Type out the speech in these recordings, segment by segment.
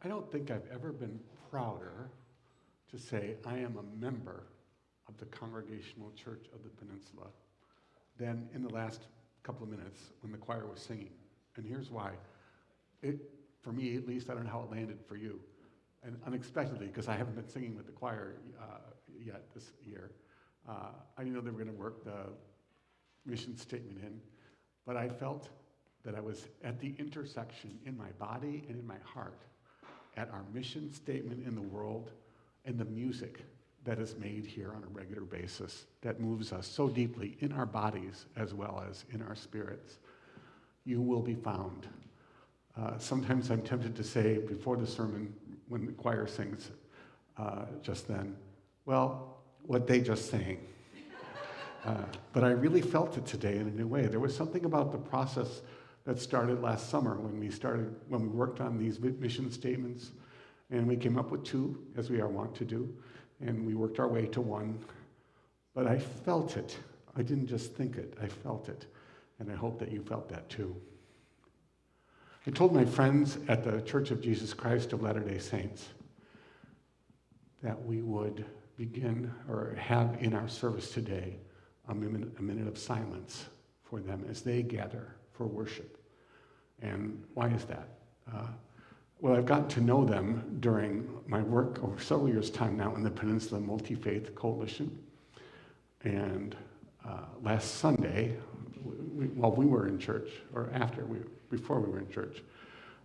I don't think I've ever been prouder to say I am a member of the Congregational Church of the Peninsula than in the last couple of minutes when the choir was singing. And here's why. For me, at least, I don't know how it landed for you. And unexpectedly, because I haven't been singing with the choir yet this year. I didn't know they were going to work the mission statement in, but I felt that I was at the intersection in my body and in my heart at our mission statement in the world and the music that is made here on a regular basis that moves us so deeply in our bodies as well as in our spirits. You will be found. Sometimes I'm tempted to say before the sermon, when the choir sings just then, well, what they just sang. But I really felt it today in a new way. There was something about the process that started last summer when we worked on these mission statements, and we came up with two, as we are wont to do, and we worked our way to one. But I felt it. I didn't just think it, I felt it. And I hope that you felt that too. I told my friends at the Church of Jesus Christ of Latter-day Saints that we would begin or have in our service today a minute of silence for them as they gather for worship. And why is that? Well, I've gotten to know them during my work over several years' time now in the Peninsula Multi-Faith Coalition. And last Sunday, while we were in church, or before we were in church,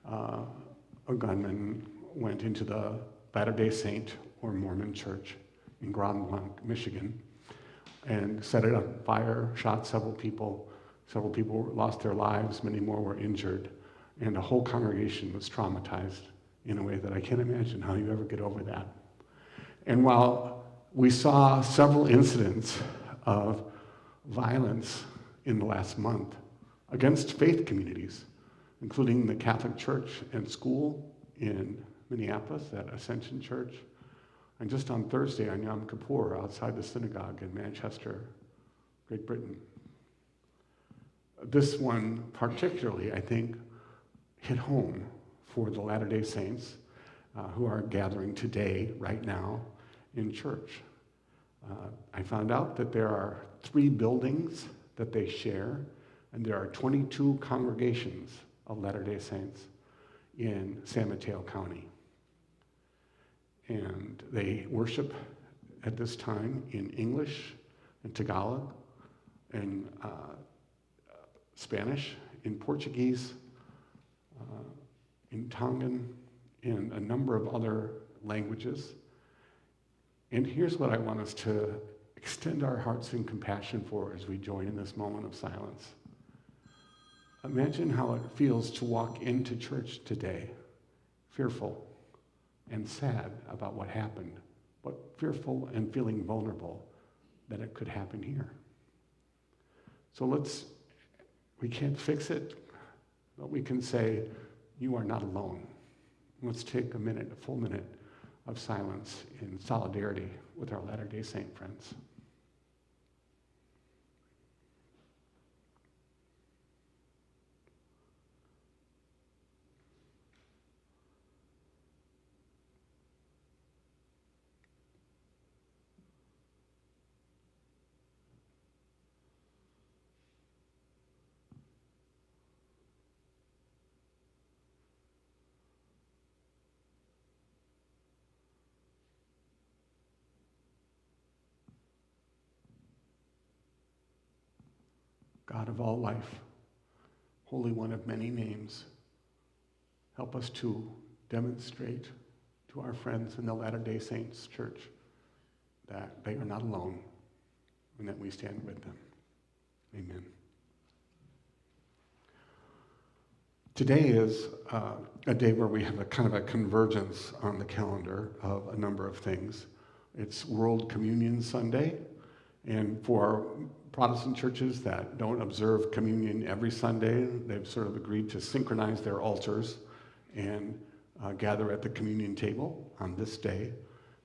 a gunman went into the Latter-day Saint or Mormon church in Grand Blanc, Michigan, and set it on fire, shot several people. Several people lost their lives, many more were injured, and the whole congregation was traumatized in a way that I can't imagine how you ever get over that. And while we saw several incidents of violence in the last month against faith communities, including the Catholic Church and school in Minneapolis at Ascension Church, and just on Thursday on Yom Kippur outside the synagogue in Manchester, Great Britain. This one particularly, I think, hit home for the Latter-day Saints who are gathering today, right now, in church. I found out that there are 3 buildings that they share, and there are 22 congregations of Latter-day Saints in San Mateo County. And they worship at this time in English, in Tagalog, in Spanish, in Portuguese, in Tongan, in a number of other languages. And here's what I want us to extend our hearts in compassion for as we join in this moment of silence. Imagine how it feels to walk into church today, fearful and sad about what happened, but fearful and feeling vulnerable that it could happen here. So we can't fix it, but we can say, you are not alone. Let's take a full minute of silence in solidarity with our Latter-day Saint friends. God of all life, Holy One of many names, help us to demonstrate to our friends in the Latter-day Saints Church that they are not alone and that we stand with them. Amen. Today is a day where we have a kind of a convergence on the calendar of a number of things. It's World Communion Sunday, and for Protestant churches that don't observe communion every Sunday, they've sort of agreed to synchronize their altars and gather at the communion table on this day.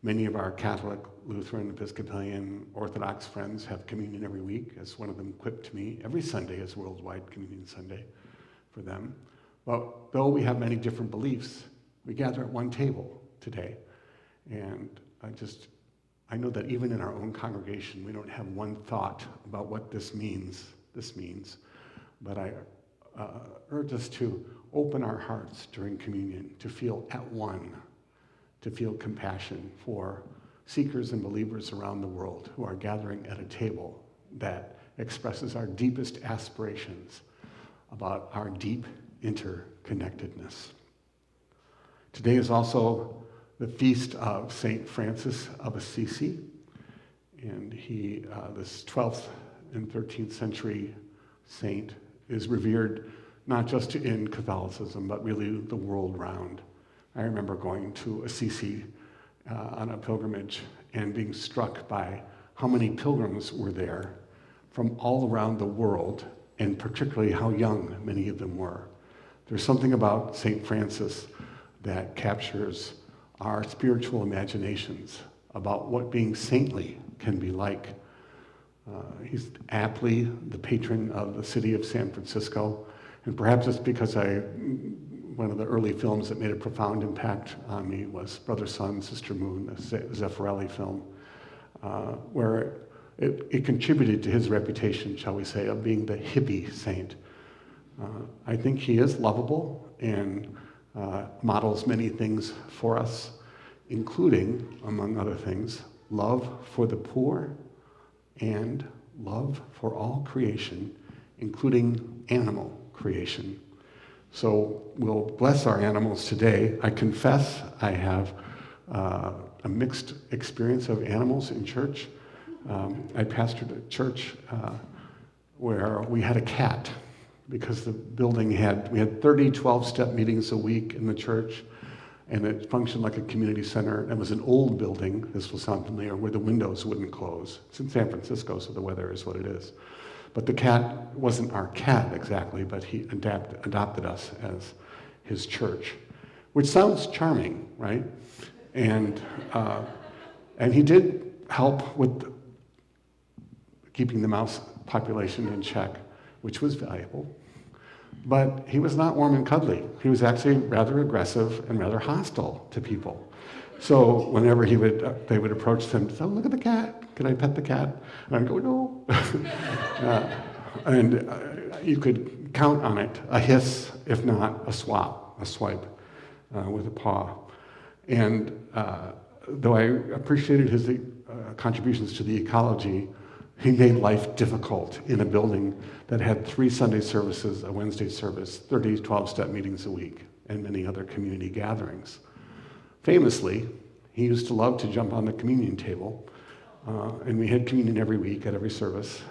Many of our Catholic, Lutheran, Episcopalian, Orthodox friends have communion every week, as one of them quipped me. Every Sunday is Worldwide Communion Sunday for them. But though we have many different beliefs We gather at one table today. And I know that even in our own congregation, we don't have one thought about what this means. But I urge us to open our hearts during communion, to feel at one, to feel compassion for seekers and believers around the world who are gathering at a table that expresses our deepest aspirations about our deep interconnectedness. Today is also the feast of St. Francis of Assisi, and he, this 12th and 13th century saint, is revered not just in Catholicism, but really the world round. I remember going to Assisi on a pilgrimage and being struck by how many pilgrims were there from all around the world, and particularly how young many of them were. There's something about St. Francis that captures our spiritual imaginations about what being saintly can be like. He's aptly the patron of the city of San Francisco, and perhaps it's because one of the early films that made a profound impact on me was Brother Sun, Sister Moon, the Zeffirelli film, where it contributed to his reputation, shall we say, of being the hippie saint. I think he is lovable and models many things for us, including, among other things, love for the poor and love for all creation, including animal creation. So we'll bless our animals today. I confess I have a mixed experience of animals in church. I pastored a church where we had a cat because the building we had 30 12-step meetings a week in the church, and it functioned like a community center. It was an old building, this will sound familiar, where the windows wouldn't close. It's in San Francisco, so the weather is what it is. But the cat wasn't our cat exactly, but he adopted us as his church, which sounds charming, right? And he did help with keeping the mouse population in check, which was valuable. But he was not warm and cuddly. He was actually rather aggressive and rather hostile to people. So whenever they would approach him, say, "Oh, look at the cat. Can I pet the cat?" And I'd go, "No." You could count on it, a hiss, if not a swipe with a paw. And though I appreciated his contributions to the ecology, he made life difficult in a building that had 3 Sunday services, a Wednesday service, 30 12-step meetings a week, and many other community gatherings. Famously, he used to love to jump on the communion table, and we had communion every week at every service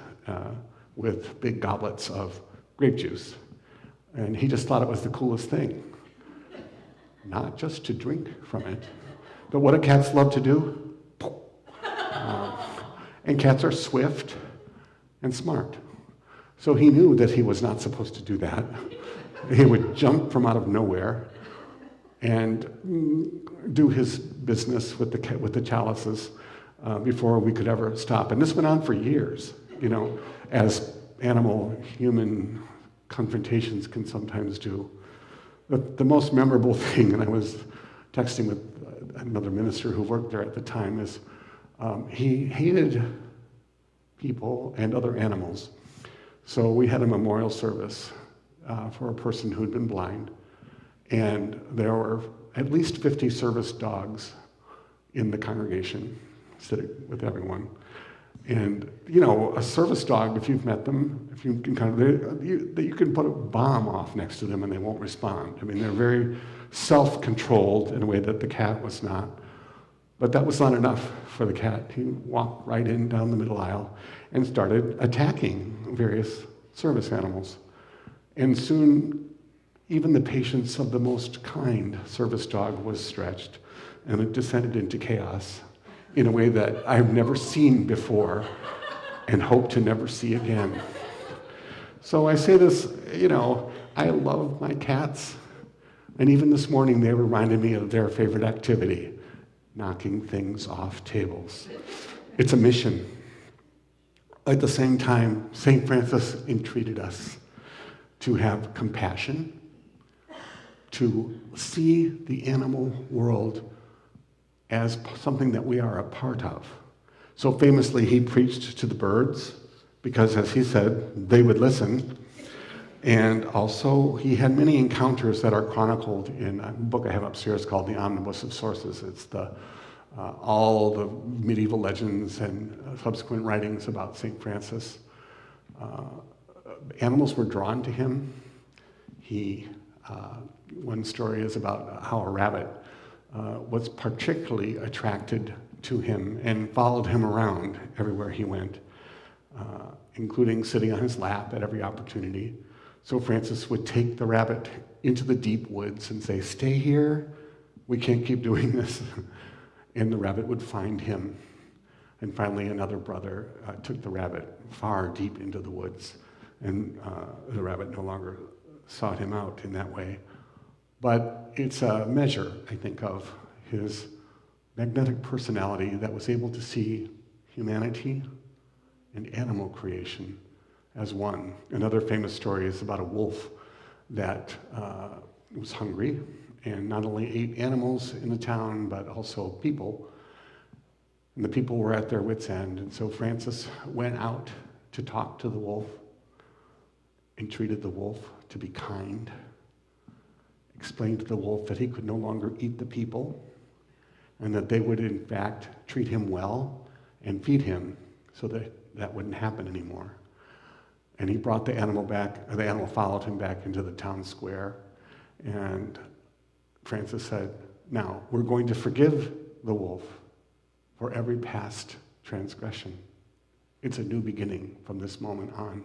with big goblets of grape juice. And he just thought it was the coolest thing. Not just to drink from it, but what do cats love to do? And cats are swift and smart. So he knew that he was not supposed to do that. He would jump from out of nowhere and do his business with the chalices before we could ever stop. And this went on for years, as animal-human confrontations can sometimes do. The most memorable thing, and I was texting with another minister who worked there at the time, is he hated people and other animals. So we had a memorial service for a person who had been blind, and there were at least 50 service dogs in the congregation sitting with everyone. And, a service dog, if you've met them, if you can you can put a bomb off next to them and they won't respond. I mean, they're very self-controlled in a way that the cat was not. But that was not enough for the cat. He walked right in down the middle aisle and started attacking various service animals. And soon, even the patience of the most kind service dog was stretched, and it descended into chaos in a way that I've never seen before and hope to never see again. So I say this, I love my cats. And even this morning, they reminded me of their favorite activity, knocking things off tables. It's a mission. At the same time, St. Francis entreated us to have compassion, to see the animal world as something that we are a part of. So famously, he preached to the birds because, as he said, they would listen. And also, he had many encounters that are chronicled in a book I have upstairs called The Omnibus of Sources. It's all the medieval legends and subsequent writings about St. Francis. Animals were drawn to him. One story is about how a rabbit was particularly attracted to him and followed him around everywhere he went, including sitting on his lap at every opportunity. So Francis would take the rabbit into the deep woods and say, "Stay here, we can't keep doing this." And the rabbit would find him. And finally, another brother took the rabbit far deep into the woods, and the rabbit no longer sought him out in that way. But it's a measure, I think, of his magnetic personality that was able to see humanity and animal creation as one. Another famous story is about a wolf that was hungry and not only ate animals in the town, but also people. And the people were at their wits' end. And so Francis went out to talk to the wolf, entreated the wolf to be kind, explained to the wolf that he could no longer eat the people, and that they would in fact treat him well and feed him so that that wouldn't happen anymore. And he brought the animal back, or the animal followed him back into the town square. And Francis said, "Now, we're going to forgive the wolf for every past transgression. It's a new beginning from this moment on."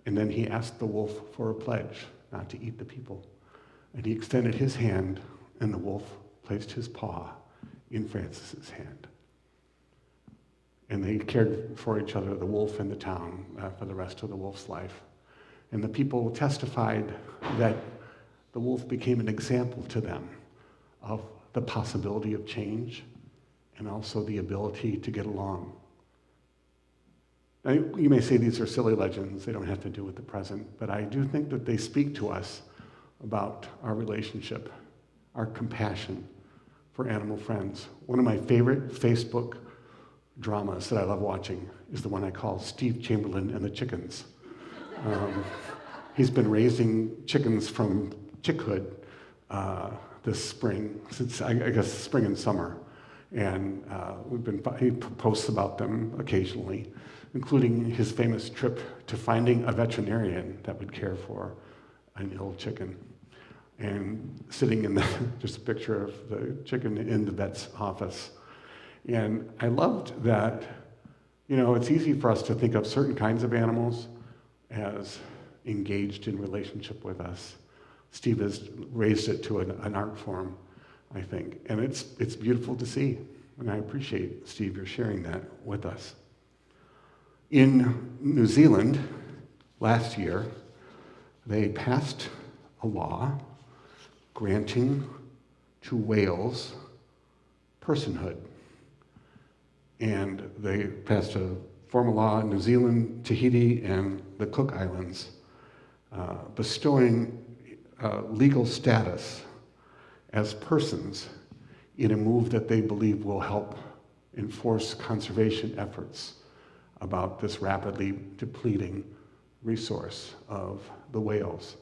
And then he asked the wolf for a pledge not to eat the people. And he extended his hand, and the wolf placed his paw in Francis's hand. And they cared for each other, the wolf and the town, for the rest of the wolf's life. And the people testified that the wolf became an example to them of the possibility of change and also the ability to get along. Now, you may say these are silly legends, they don't have to do with the present, but I do think that they speak to us about our relationship, our compassion for animal friends. One of my favorite Facebook dramas that I love watching is the one I call Steve Chamberlain and the Chickens. He's been raising chickens from chickhood this spring, since I guess spring and summer. And he posts about them occasionally, including his famous trip to finding a veterinarian that would care for an ill chicken. And sitting in just a picture of the chicken in the vet's office. And I loved that, it's easy for us to think of certain kinds of animals as engaged in relationship with us. Steve has raised it to an art form, I think. And it's beautiful to see. And I appreciate, Steve, your sharing that with us. In New Zealand, last year, they passed a law granting to whales personhood. And they passed a formal law in New Zealand, Tahiti, and the Cook Islands, bestowing legal status as persons in a move that they believe will help enforce conservation efforts about this rapidly depleting resource of the whales.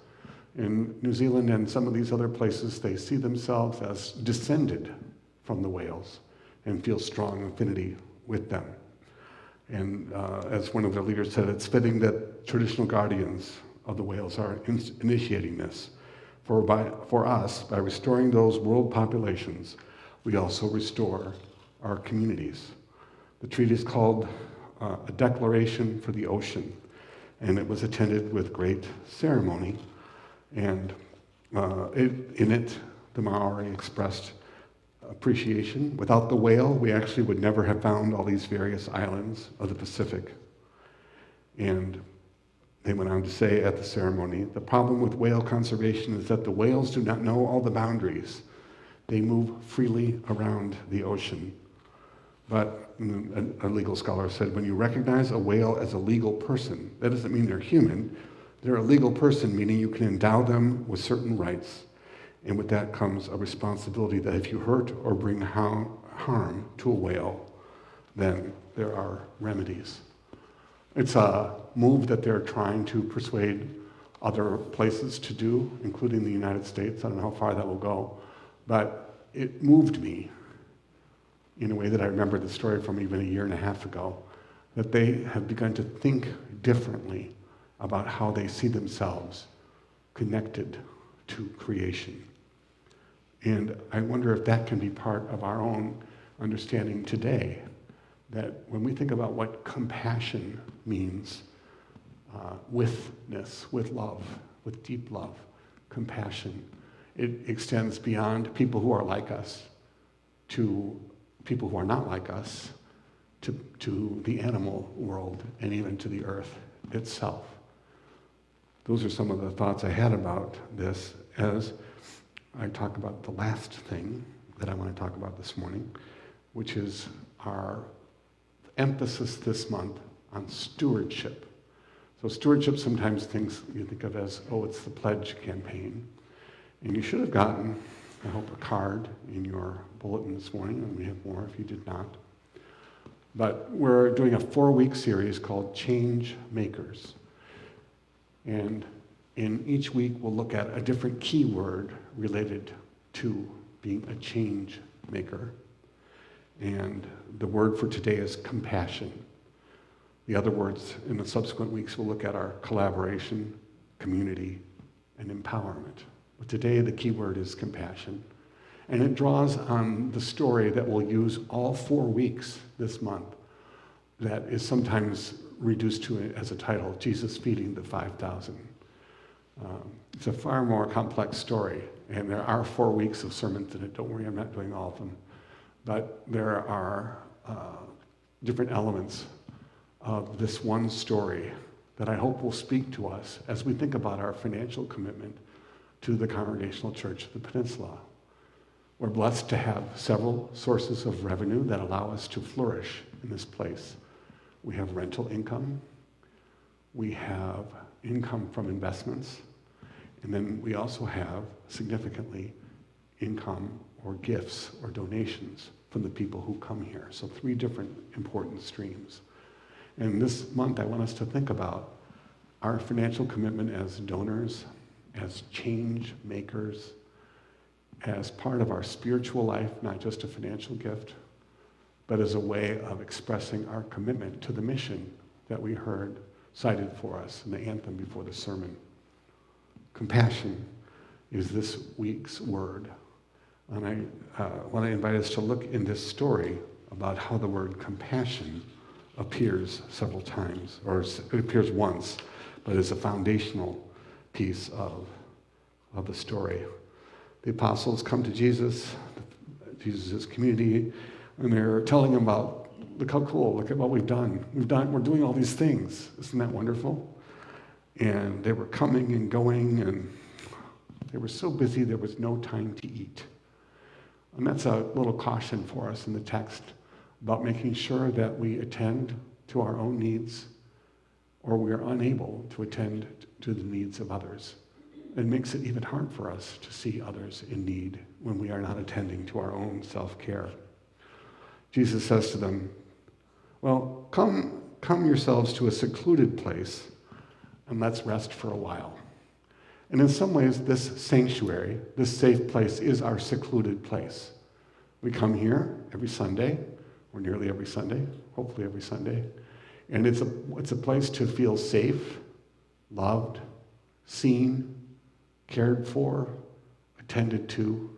In New Zealand and some of these other places, they see themselves as descended from the whales and feel strong affinity with them. And as one of their leaders said, it's fitting that traditional guardians of the whales are initiating this. For us, by restoring those world populations, we also restore our communities. The treaty is called A Declaration for the Ocean, and it was attended with great ceremony. And in it, the Maori expressed appreciation. Without the whale, we actually would never have found all these various islands of the Pacific. And they went on to say at the ceremony, the problem with whale conservation is that the whales do not know all the boundaries. They move freely around the ocean. But a legal scholar said, when you recognize a whale as a legal person, that doesn't mean they're human, They're a legal person, meaning you can endow them with certain rights, and with that comes a responsibility that if you hurt or bring harm to a whale, then there are remedies. It's a move that they're trying to persuade other places to do, including the United States. I don't know how far that will go, but it moved me in a way that I remember the story from even a year and a half ago, that they have begun to think differently about how they see themselves connected to creation. And I wonder if that can be part of our own understanding today, that when we think about what compassion means, withness, with love, with deep love, compassion, it extends beyond people who are like us to people who are not like us, to the animal world, and even to the earth itself. Those are some of the thoughts I had about this as I talk about the last thing that I want to talk about this morning, which is our emphasis this month on stewardship. So stewardship, sometimes things you think of as, oh, it's the pledge campaign. And you should have gotten, I hope, a card in your bulletin this morning, and we have more if you did not. But we're doing a 4-week series called Change Makers. And in each week, we'll look at a different keyword related to being a change maker. And the word for today is compassion. The other words in the subsequent weeks we'll look at are collaboration, community, and empowerment. But today the key word is compassion. And it draws on the story that we'll use all 4 weeks this month that is sometimes reduced to as a title, Jesus Feeding the 5,000. It's a far more complex story, and there are 4 weeks of sermons in it. Don't worry, I'm not doing all of them. But there are different elements of this one story that I hope will speak to us as we think about our financial commitment to the Congregational Church of the Peninsula. We're blessed to have several sources of revenue that allow us to flourish in this place. We have rental income, we have income from investments, and then we also have significantly income or gifts or donations from the people who come here. So 3 different important streams. And this month I want us to think about our financial commitment as donors, as change makers, as part of our spiritual life, not just a financial gift, but as a way of expressing our commitment to the mission that we heard cited for us in the anthem before the sermon. Compassion is this week's word. And I want to invite us to look in this story about how the word compassion appears several times, or it appears once, but is a foundational piece of the story. The apostles come to Jesus' community, and they're telling him about, look how cool, look at what we're doing all these things. Isn't that wonderful? And they were coming and going, and they were so busy there was no time to eat. And that's a little caution for us in the text about making sure that we attend to our own needs, or we are unable to attend to the needs of others. It makes it even hard for us to see others in need when we are not attending to our own self-care. Jesus says to them, well, come yourselves to a secluded place and let's rest for a while. And in some ways, this sanctuary, this safe place, is our secluded place. We come here every Sunday, or nearly every Sunday, hopefully every Sunday, and it's a place to feel safe, loved, seen, cared for, attended to.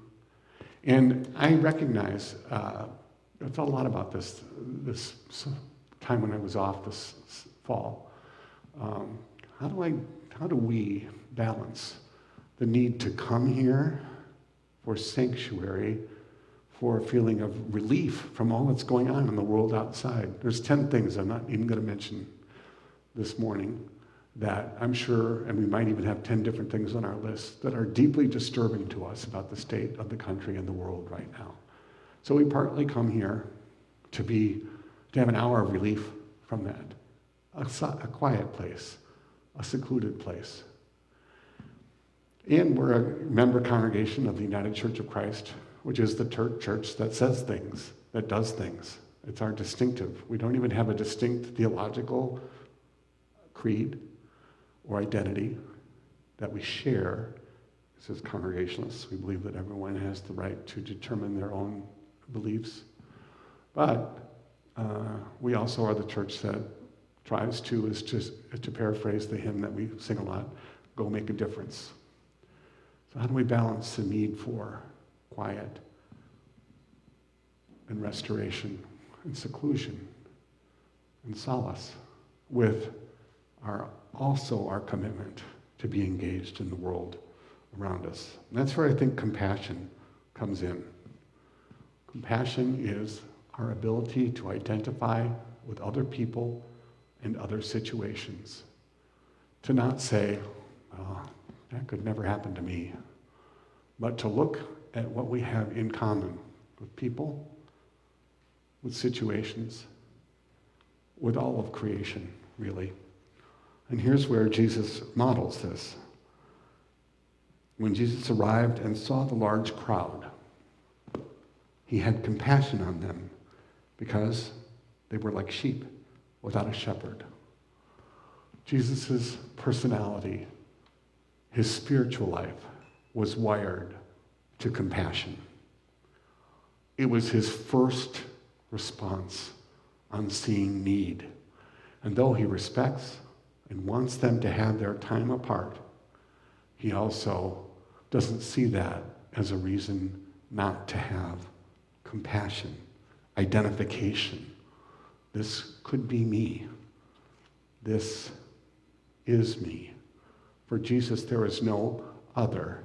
And I recognize, I thought a lot about this time when I was off this fall. How do we balance the need to come here for sanctuary, for a feeling of relief from all that's going on in the world outside? There's 10 things I'm not even going to mention this morning that I'm sure, and we might even have 10 different things on our list that are deeply disturbing to us about the state of the country and the world right now. So we partly come here to have an hour of relief from that, a quiet place, a secluded place. And we're a member congregation of the United Church of Christ, which is the church that says things, that does things. It's our distinctive. We don't even have a distinct theological creed or identity that we share. This is Congregationalists. We believe that everyone has the right to determine their own beliefs. But we also are the church that tries to, to paraphrase the hymn that we sing a lot, go make a difference. So how do we balance the need for quiet and restoration and seclusion and solace with our commitment to be engaged in the world around us? And that's where I think compassion comes in. Compassion is our ability to identify with other people and other situations. To not say, oh, that could never happen to me, but to look at what we have in common with people, with situations, with all of creation, really. And here's where Jesus models this. When Jesus arrived and saw the large crowd, he had compassion on them because they were like sheep without a shepherd. Jesus' personality, his spiritual life, was wired to compassion. It was his first response on seeing need. And though he respects and wants them to have their time apart, he also doesn't see that as a reason not to have compassion, identification. This could be me. This is me. For Jesus, there is no other.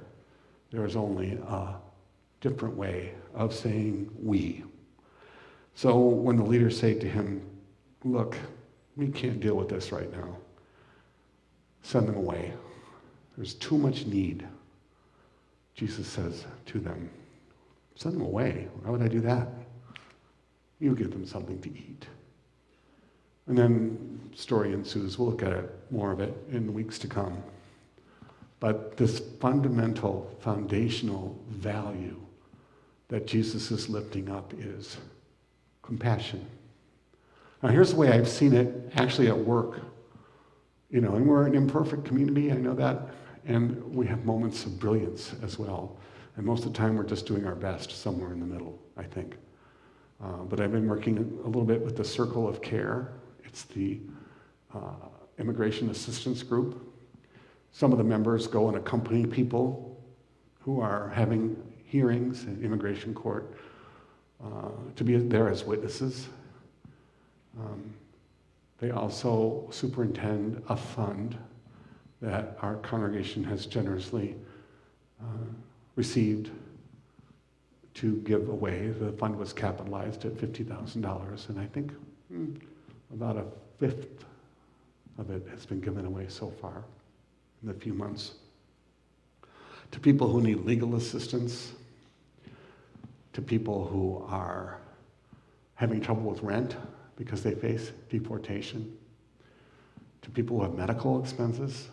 There is only a different way of saying we. So when the leaders say to him, look, we can't deal with this right now, send them away. There's too much need. Jesus says to them, send them away. Why would I do that? You give them something to eat. And then story ensues. We'll look at it, more of it in the weeks to come. But this fundamental, foundational value that Jesus is lifting up is compassion. Now here's the way I've seen it actually at work. And we're an imperfect community, I know that, and we have moments of brilliance as well. And most of the time we're just doing our best somewhere in the middle, I think. But I've been working a little bit with the Circle of Care. It's the immigration assistance group. Some of the members go and accompany people who are having hearings in immigration court to be there as witnesses. They also superintend a fund that our congregation has generously received to give away. The fund was capitalized at $50,000, and I think about a fifth of it has been given away so far in the few months. To people who need legal assistance, to people who are having trouble with rent because they face deportation, to people who have medical expenses.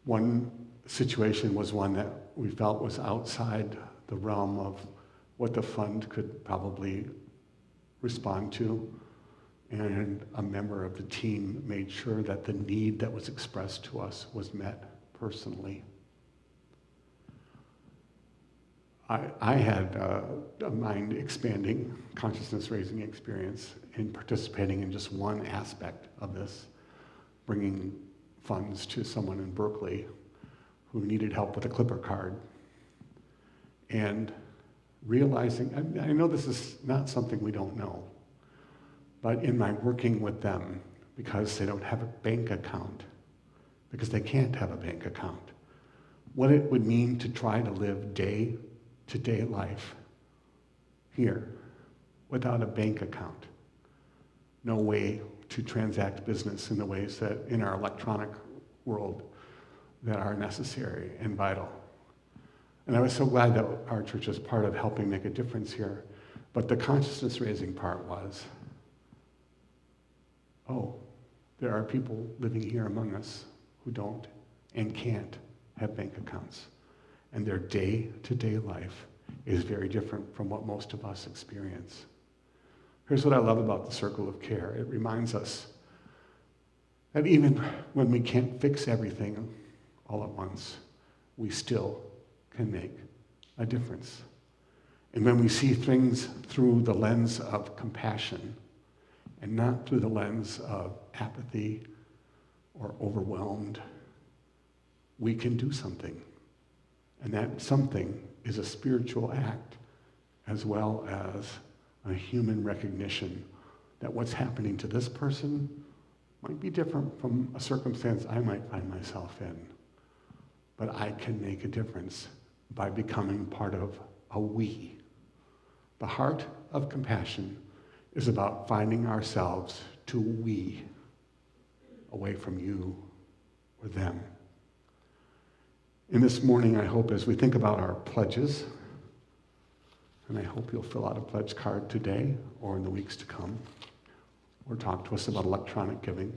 One situation was one that we felt was outside the realm of what the fund could probably respond to, and a member of the team made sure that the need that was expressed to us was met personally. I had a mind-expanding, consciousness-raising experience in participating in just one aspect of this, bringing funds to someone in Berkeley who needed help with a Clipper card. And realizing, I know this is not something we don't know, but in my working with them, because they don't have a bank account, because they can't have a bank account, what it would mean to try to live day-to-day life here without a bank account. No way to transact business in the ways that in our electronic world that are necessary and vital. And I was so glad that our church is part of helping make a difference here. But the consciousness raising part was, oh, There are people living here among us who don't and can't have bank accounts. And their day-to-day life is very different from what most of us experience. Here's what I love about the circle of care. It reminds us that even when we can't fix everything all at once, we still can make a difference. And when we see things through the lens of compassion and not through the lens of apathy or overwhelmed, we can do something. And that something is a spiritual act as well as a human recognition that what's happening to this person might be different from a circumstance I might find myself in. But I can make a difference by becoming part of a we. The heart of compassion is about finding ourselves to we, away from you or them. And this morning, I hope as we think about our pledges, and I hope you'll fill out a pledge card today or in the weeks to come, or talk to us about electronic giving,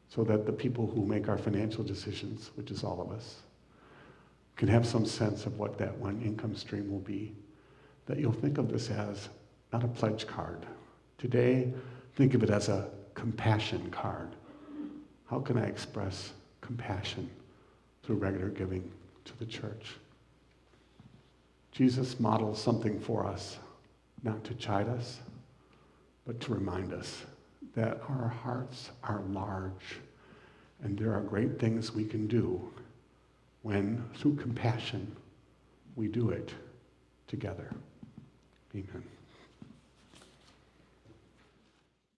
so that the people who make our financial decisions, which is all of us, can have some sense of what that one income stream will be, that you'll think of this as not a pledge card. Today, think of it as a compassion card. How can I express compassion through regular giving to the church? Jesus models something for us, not to chide us, but to remind us that our hearts are large and there are great things we can do when, through compassion, we do it together. Amen.